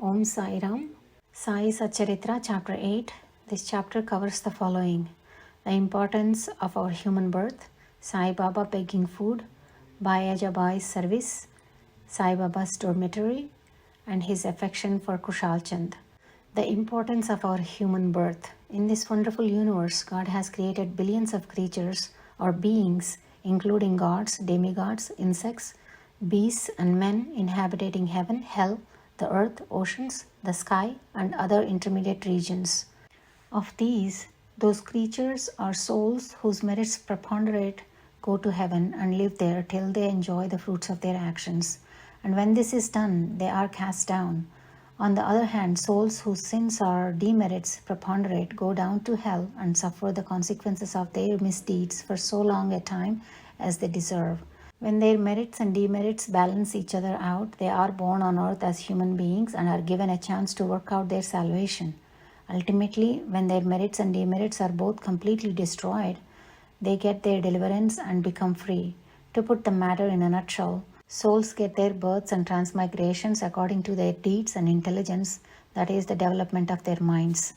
Om Sai Ram. Sai Satcharitra, Chapter 8. This chapter covers the following: the importance of our human birth, Sai Baba begging food, Bayaja Bai's service, Sai Baba's dormitory, and his affection for Kushal Chand. The importance of our human birth. In this wonderful universe, God has created billions of creatures or beings, including gods, demigods, insects, beasts, and men inhabiting heaven, hell, the earth, oceans, the sky, and other intermediate regions. Of these, those creatures are souls whose merits preponderate go to heaven and live there till they enjoy the fruits of their actions. And when this is done, they are cast down. On the other hand, souls whose sins or demerits preponderate go down to hell and suffer the consequences of their misdeeds for so long a time as they deserve. When their merits and demerits balance each other out, they are born on earth as human beings and are given a chance to work out their salvation. Ultimately, when their merits and demerits are both completely destroyed, they get their deliverance and become free. To put the matter in a nutshell, souls get their births and transmigrations according to their deeds and intelligence, that is, the development of their minds.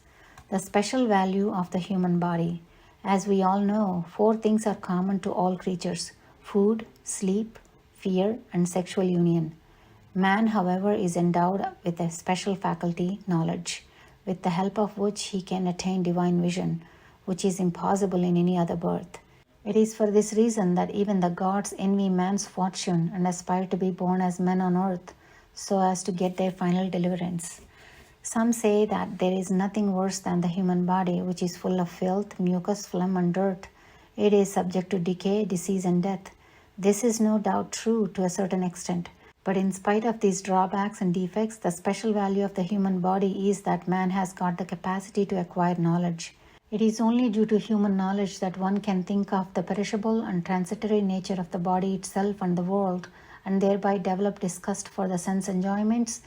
The special value of the human body. As we all know, 4 things are common to all creatures: food, sleep, fear, and sexual union. Man, however, is endowed with a special faculty, knowledge, with the help of which he can attain divine vision, which is impossible in any other birth. It is for this reason that even the gods envy man's fortune and aspire to be born as men on earth, so as to get their final deliverance. Some say that there is nothing worse than the human body, which is full of filth, mucus, phlegm, and dirt. It is subject to decay, disease, and death. This is no doubt true to a certain extent. But in spite of these drawbacks and defects, the special value of the human body is that man has got the capacity to acquire knowledge. It is only due to human knowledge that one can think of the perishable and transitory nature of the body itself and the world, and thereby develop disgust for the sense enjoyments.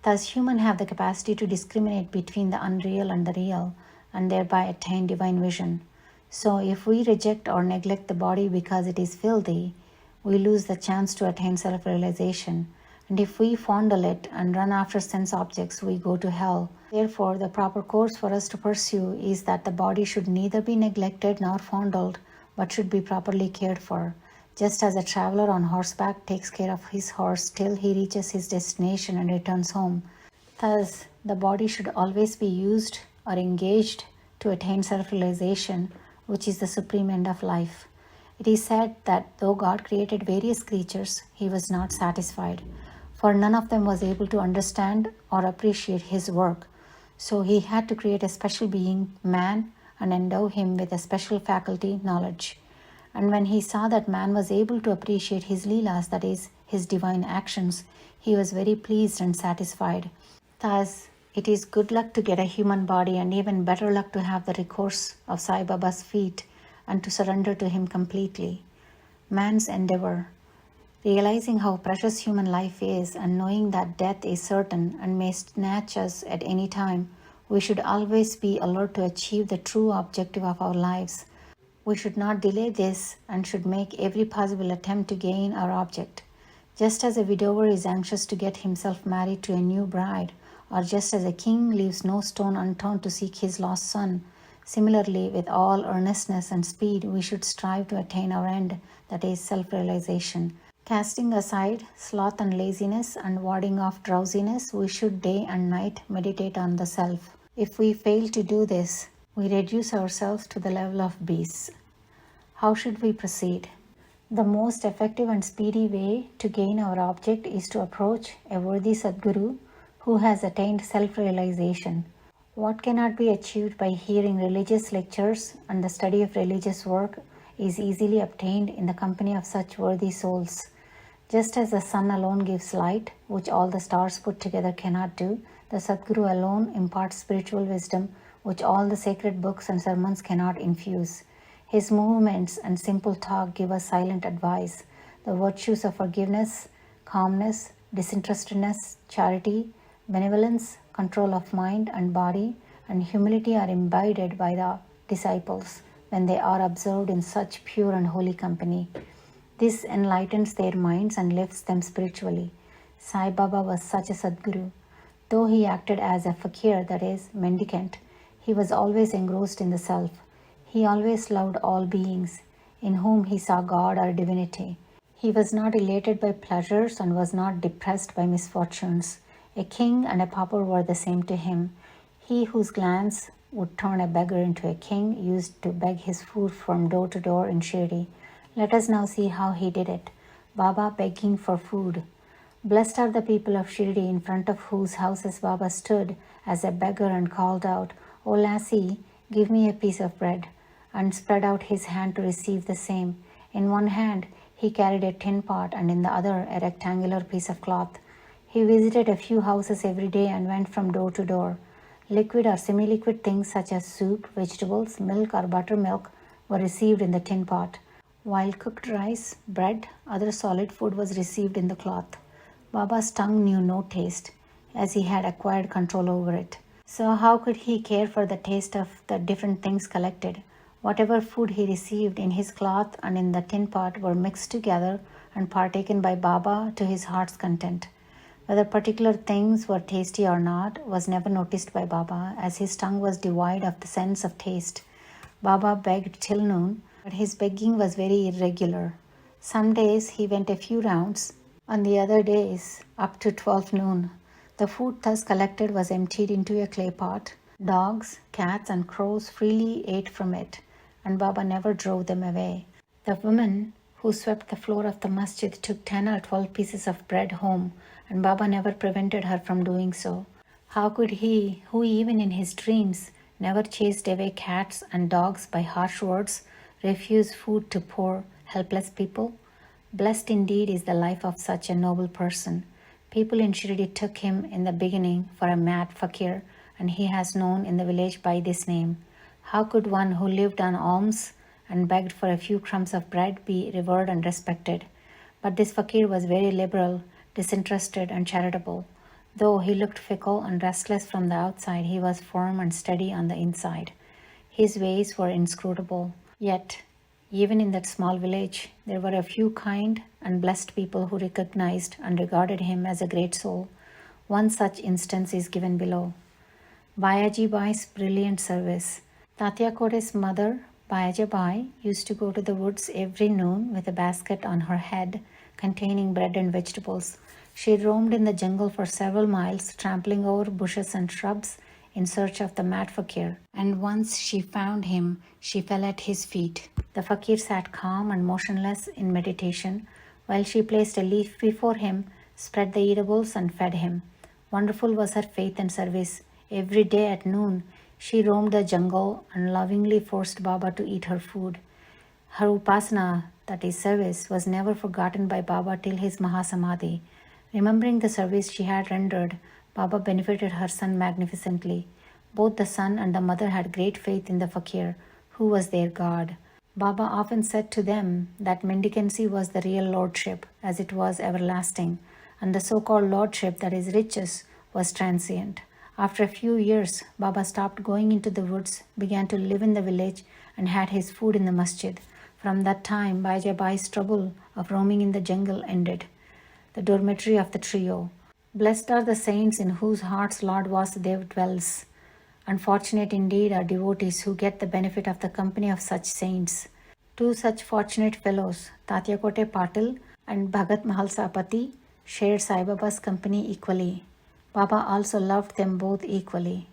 Thus, humans have the capacity to discriminate between the unreal and the real, and thereby attain divine vision. So, if we reject or neglect the body because it is filthy, we lose the chance to attain self-realization. And if we fondle it and run after sense objects, we go to hell. Therefore, the proper course for us to pursue is that the body should neither be neglected nor fondled, but should be properly cared for. Just as a traveler on horseback takes care of his horse till he reaches his destination and returns home. Thus, the body should always be used or engaged to attain self-realization, which is the supreme end of life. It is said that though God created various creatures, he was not satisfied, for none of them was able to understand or appreciate his work. So he had to create a special being, man, and endow him with a special faculty, knowledge. And when he saw that man was able to appreciate his leelas, that is, his divine actions, he was very pleased and satisfied. Thus, it is good luck to get a human body and even better luck to have the recourse of Sai Baba's feet and to surrender to him completely. Man's endeavor. Realizing how precious human life is and knowing that death is certain and may snatch us at any time, we should always be alert to achieve the true objective of our lives. We should not delay this and should make every possible attempt to gain our object. Just as a widower is anxious to get himself married to a new bride, or just as a king leaves no stone unturned to seek his lost son, similarly, with all earnestness and speed, we should strive to attain our end, that is, self-realization. Casting aside sloth and laziness and warding off drowsiness, we should day and night meditate on the self. If we fail to do this, we reduce ourselves to the level of beasts. How should we proceed? The most effective and speedy way to gain our object is to approach a worthy satguru who has attained self-realization. What cannot be achieved by hearing religious lectures and the study of religious work is easily obtained in the company of such worthy souls. Just as the sun alone gives light, which all the stars put together cannot do, the Satguru alone imparts spiritual wisdom, which all the sacred books and sermons cannot infuse. His movements and simple talk give us silent advice. The virtues of forgiveness, calmness, disinterestedness, charity, benevolence, control of mind and body, and humility are imbibed by the disciples when they are observed in such pure and holy company. This enlightens their minds and lifts them spiritually. Sai Baba was such a Sadguru. Though he acted as a fakir, that is, mendicant, he was always engrossed in the self. He always loved all beings, in whom he saw God or divinity. He was not elated by pleasures and was not depressed by misfortunes. A king and a pauper were the same to him. He whose glance would turn a beggar into a king used to beg his food from door to door in Shirdi. Let us now see how he did it. Baba begging for food. Blessed are the people of Shirdi, in front of whose houses Baba stood as a beggar and called out, "O lassie, give me a piece of bread," and spread out his hand to receive the same. In one hand he carried a tin pot and in the other a rectangular piece of cloth. He visited a few houses every day and went from door to door. Liquid or semi-liquid things such as soup, vegetables, milk or buttermilk were received in the tin pot, while cooked rice, bread, other solid food was received in the cloth. Baba's tongue knew no taste, as he had acquired control over it. So how could he care for the taste of the different things collected? Whatever food he received in his cloth and in the tin pot were mixed together and partaken by Baba to his heart's content. Whether particular things were tasty or not was never noticed by Baba, as his tongue was devoid of the sense of taste. Baba begged till noon, but his begging was very irregular. Some days he went a few rounds, on the other days up to 12 noon. The food thus collected was emptied into a clay pot. Dogs, cats and crows freely ate from it, and Baba never drove them away. The woman who swept the floor of the masjid took 10 or 12 pieces of bread home, and Baba never prevented her from doing so. How could he, who even in his dreams never chased away cats and dogs by harsh words, refuse food to poor, helpless people? Blessed indeed is the life of such a noble person. People in Shirdi took him in the beginning for a mad fakir, and he has known in the village by this name. How could one who lived on alms and begged for a few crumbs of bread be revered and respected? But this fakir was very liberal, disinterested and charitable. Though he looked fickle and restless from the outside, he was firm and steady on the inside. His ways were inscrutable. Yet, even in that small village, there were a few kind and blessed people who recognized and regarded him as a great soul. One such instance is given below. Bayaji Bai's brilliant service. Tatya Kote's mother, Bayaji Bai, used to go to the woods every noon with a basket on her head containing bread and vegetables. She roamed in the jungle for several miles, trampling over bushes and shrubs in search of the mad fakir. And once she found him, she fell at his feet. The fakir sat calm and motionless in meditation, while she placed a leaf before him, spread the eatables and fed him. Wonderful was her faith and service. Every day at noon, she roamed the jungle and lovingly forced Baba to eat her food. Her upasana, that is service, was never forgotten by Baba till his Mahasamadhi. Remembering the service she had rendered, Baba benefited her son magnificently. Both the son and the mother had great faith in the fakir, who was their god. Baba often said to them that mendicancy was the real lordship, as it was everlasting, and the so-called lordship, that is riches, was transient. After a few years, Baba stopped going into the woods, began to live in the village, and had his food in the masjid. From that time, Baija Bai's trouble of roaming in the jungle ended. The dormitory of the trio. Blessed are the saints in whose hearts Lord Vasudev dwells. Unfortunate indeed are devotees who get the benefit of the company of such saints. Two such fortunate fellows, Tatya Kote Patil and Bhagat Mahalsapati, shared Sai Baba's company equally. Baba also loved them both equally.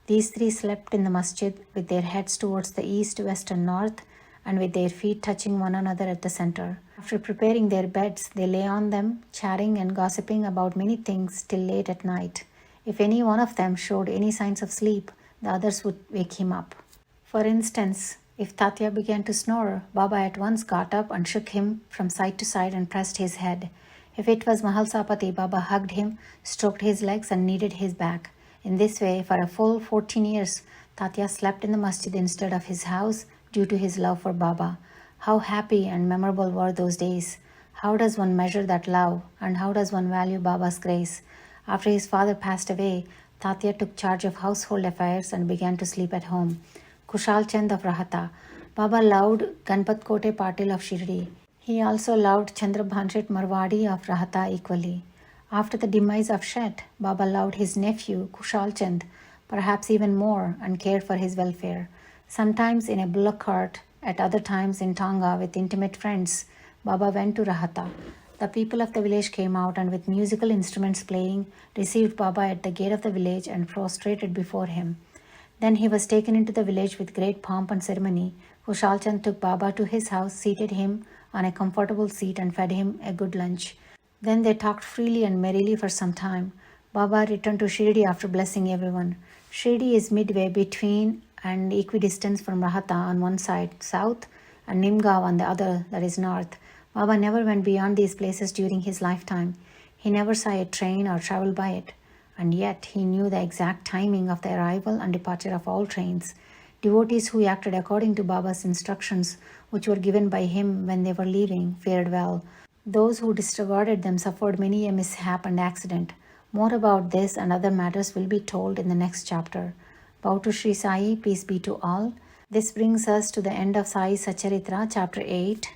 These three slept in the masjid with their heads towards the east, west and north, and with their feet touching one another at the center. After preparing their beds, they lay on them, chatting and gossiping about many things till late at night. If any one of them showed any signs of sleep, the others would wake him up. For instance, if Tatya began to snore, Baba at once got up and shook him from side to side and pressed his head. If it was Mahalsapati, Baba hugged him, stroked his legs and kneaded his back. In this way, for a full 14 years, Tatya slept in the masjid instead of his house due to his love for Baba. How happy and memorable were those days. How does one measure that love, and how does one value Baba's grace? After his father passed away, Tatya took charge of household affairs and began to sleep at home. Kushal Chand of Rahata. Baba loved Ganpat Kote Patil of Shirdi. He also loved Chandra Bhanshit Marwadi of Rahata equally. After the demise of Shet, Baba loved his nephew Kushal Chand perhaps even more and cared for his welfare. Sometimes in a bullock cart, at other times in Tonga with intimate friends, Baba went to Rahata. The people of the village came out and with musical instruments playing, received Baba at the gate of the village and prostrated before him. Then he was taken into the village with great pomp and ceremony. Kushal Chand took Baba to his house, seated him on a comfortable seat and fed him a good lunch. Then they talked freely and merrily for some time. Baba returned to Shirdi after blessing everyone. Shirdi is midway between and equidistant from Rahata on one side, south, and Nimgaon on the other, that is north. Baba never went beyond these places during his lifetime. He never saw a train or traveled by it. And yet he knew the exact timing of the arrival and departure of all trains. Devotees who acted according to Baba's instructions, which were given by him when they were leaving, fared well. Those who disregarded them suffered many a mishap and accident. More about this and other matters will be told in the next chapter. Bow to Sri Sai, peace be to all. This brings us to the end of Sai Satcharitra, chapter 8.